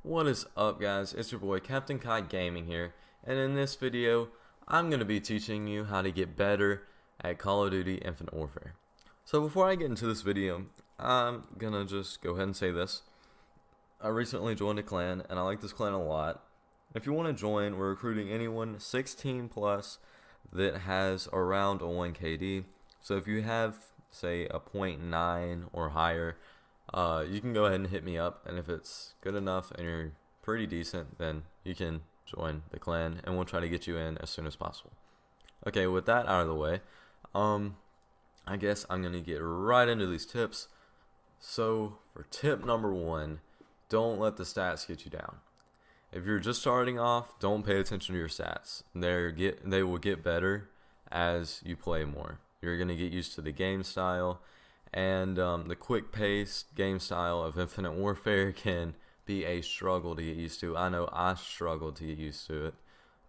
What is up, guys? It's your boy Captain Kai Gaming here, and in this video I'm going to be teaching you how to get better at Call of Duty Infinite Warfare. So before I get into this video, I'm gonna just go ahead and say this. I recently joined a clan and I like this clan a lot. If you want to join, we're recruiting anyone 16 plus that has around a 1 KD. So if you have, say, a .9 or higher, you can go ahead and hit me up, and if it's good enough and you're pretty decent, then you can join the clan and we'll try to get you in as soon as possible. Okay, with that out of the way, I guess I'm gonna get right into these tips. So for tip number 1, don't let the stats get you down. If you're just starting off, don't pay attention to your stats. They will get better as you play more. You're gonna get used to the game style, and the quick-paced game style of Infinite Warfare can be a struggle to get used to. I know I struggled to get used to it,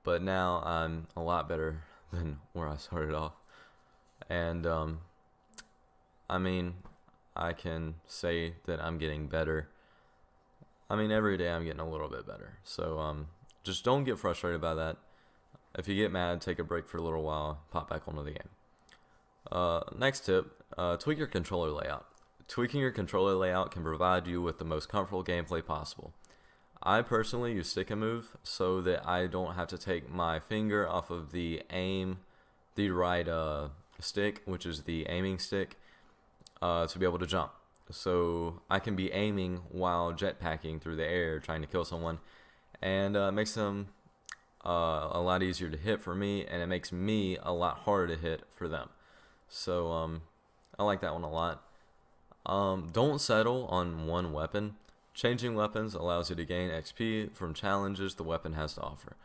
but now I'm a lot better than where I started off. And I mean, I can say that I'm getting better. I mean, every day I'm getting a little bit better. So just don't get frustrated by that. If you get mad, take a break for a little while, pop back onto the game. Next tip, tweak your controller layout. Tweaking your controller layout can provide you with the most comfortable gameplay possible. I personally use stick and move so that I don't have to take my finger off of the right stick, which is the aiming stick, to be able to jump. So I can be aiming while jetpacking through the air trying to kill someone, and it makes them a lot easier to hit for me, and it makes me a lot harder to hit for them. So I like that one a lot. Don't settle on one weapon. Changing weapons allows you to gain XP from challenges the weapon has to offer.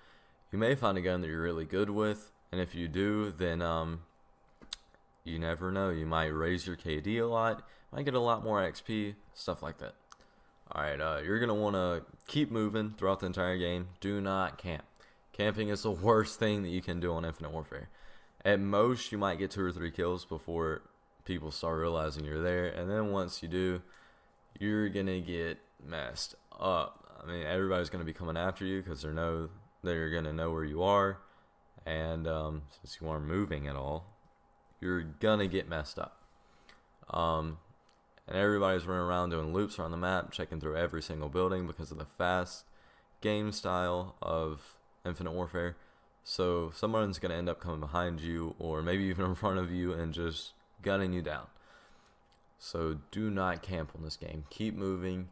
You may find a gun that you're really good with, and if you do, then you never know. You might raise your KD a lot, might get a lot more XP, stuff like that. Alright, you're going to want to keep moving throughout the entire game. Do not camp. Camping is the worst thing that you can do on Infinite Warfare. At most, you might get 2 or 3 kills before people start realizing you're there, and then once you do, you're going to get messed up. I mean, everybody's going to be coming after you because they're going to know where you are, and since you aren't moving at all, you're going to get messed up. And everybody's running around doing loops around the map, checking through every single building because of the fast game style of Infinite Warfare. So someone's going to end up coming behind you, or maybe even in front of you, and just gunning you down. So do not camp on this game. Keep moving,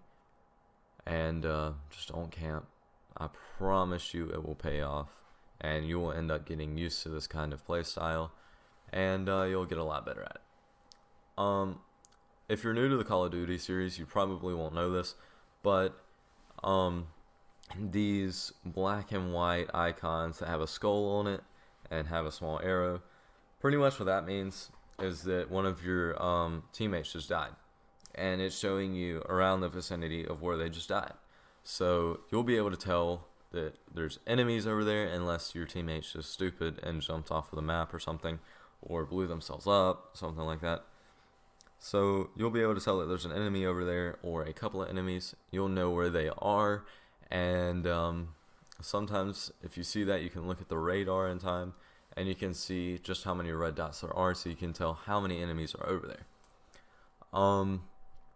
and just don't camp. I promise you it will pay off, and you will end up getting used to this kind of play style, and you'll get a lot better at it. If you're new to the Call of Duty series, you probably won't know this, but these black and white icons that have a skull on it and have a small arrow, pretty much what that means is that one of your teammates just died, and it's showing you around the vicinity of where they just died. So you'll be able to tell that there's enemies over there unless your teammate's just stupid and jumped off of the map or something, or blew themselves up, something like that. So you'll be able to tell that there's an enemy over there or a couple of enemies. You'll know where they are, and sometimes if you see that, you can look at the radar in time, and you can see just how many red dots there are, so you can tell how many enemies are over there.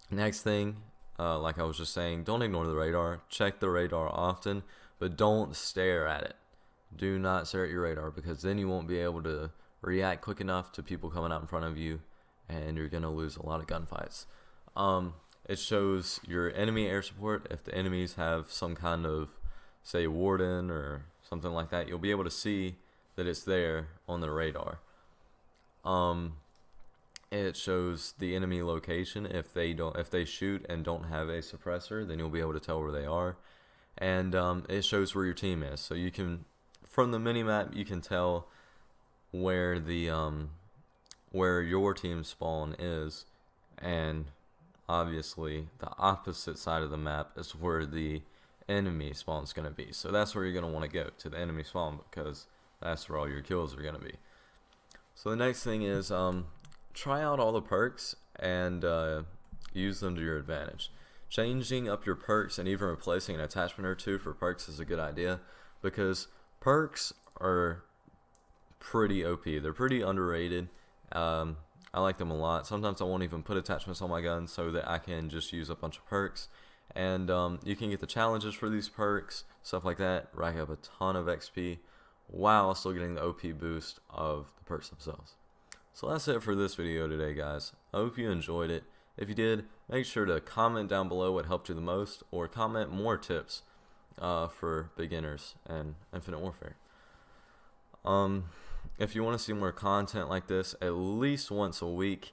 Next thing, like I was just saying, don't ignore the radar. Check the radar often, but don't stare at it. Do not stare at your radar, because then you won't be able to react quick enough to people coming out in front of you, and you're going to lose a lot of gunfights. It shows your enemy air support. If the enemies have some kind of, say, warden or something like that, you'll be able to see that it's there on the radar. It shows the enemy location. If they shoot and don't have a suppressor, then you'll be able to tell where they are. And it shows where your team is. So you can, from the minimap, you can tell where where your team spawn is, and obviously the opposite side of the map is where the enemy spawn is going to be. So that's where you're going to want to go, to the enemy spawn, because that's where all your kills are going to be. So the next thing is try out all the perks and use them to your advantage. changing up your perks and even replacing an attachment or two for perks is a good idea, because perks are pretty OP. They're pretty underrated. I like them a lot. Sometimes I won't even put attachments on my gun so that I can just use a bunch of perks. And you can get the challenges for these perks, stuff like that, rack up a ton of XP while still getting the OP boost of the perks themselves. So that's it for this video today, guys. I hope you enjoyed it. If you did, make sure to comment down below what helped you the most, or comment more tips for beginners and Infinite Warfare. If you want to see more content like this at least once a week,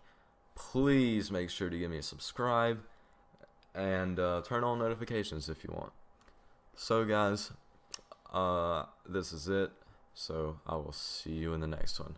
please make sure to give me a subscribe and turn on notifications if you want. So guys, this is it. So I will see you in the next one.